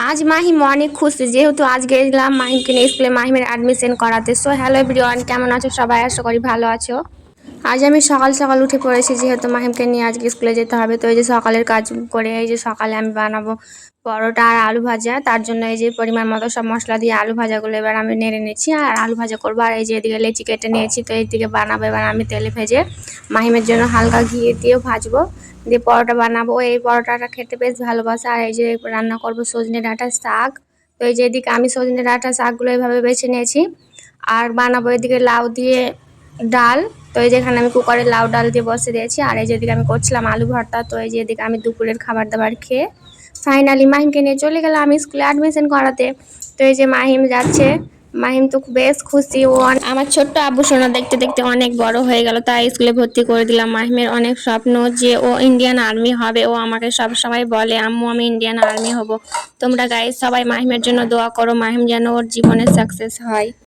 আজ মাহিম অনেক খুশি যেহেতু আজ গেলাম মাহিমকে নিয়ে স্কুলে মাহিমের অ্যাডমিশন করাতে। সো হ্যালো এভরিওয়ান, কেমন আছো সবাই? আশা করি ভালো আছো। আজ আমি সকাল সকাল উঠে পড়েছি যেহেতু মাহিমকে নিয়ে আজকে স্কুলে যেতে হবে। তো এই যে সকালের কাজ করে এই যে সকালে আমি বানাবো পরোটা আর আলু ভাজা। তার জন্য এই যে পরিমাণ মতো সব মশলা দিয়ে আলু ভাজাগুলো এবার আমি নেড়ে নিচ্ছি আর আলু ভাজা করবো। আর এই যে এদিকে লেচি কেটে নিয়েছি, তো এইদিকে বানাবো এবার আমি তেলে ভেজে মাহিমের জন্য হালকা ঘি দিয়েও ভাজবো, দিয়ে পরোটা বানাবো। এই পরোটাটা খেতে বেশ ভালোবাসে। আর এই যে রান্না করবো সজনে ডাঁটার শাক। তো এই যে এদিকে আমি সজনে ডাঁটার শাকগুলো এইভাবে বেছে নিয়েছি আর বানাবো এদিকে লাউ দিয়ে ডাল। তো এই যেখানে আমি কুকারে লাউ ডাল দিয়ে বসে দিয়েছি আর এই যেদিকে আমি করছিলাম আলু ভর্তা। তো এই যে এদিকে আমি দুপুরের খাবার দাবার খেয়ে ফাইনালি মাহিমকে নিয়ে চলে গেলাম আমি স্কুলে অ্যাডমিশন করাতে। তো এই যে মাহিম যাচ্ছে, মাহিম তো বেশ খুশি। ও আমার ছোট্ট আব্বু সোনা দেখতে দেখতে অনেক বড় হয়ে গেল, তাই স্কুলে ভর্তি করে দিলাম। মাহিমের অনেক স্বপ্ন যে ও ইন্ডিয়ান আর্মি হবে। ও আমাকে সব সময় বলে আম্মু আমি ইন্ডিয়ান আর্মি হব। তোমরা গাইস সবাই মাহিমের জন্য দোয়া করো, মাহিম যেন ওর জীবনে সাকসেস হয়।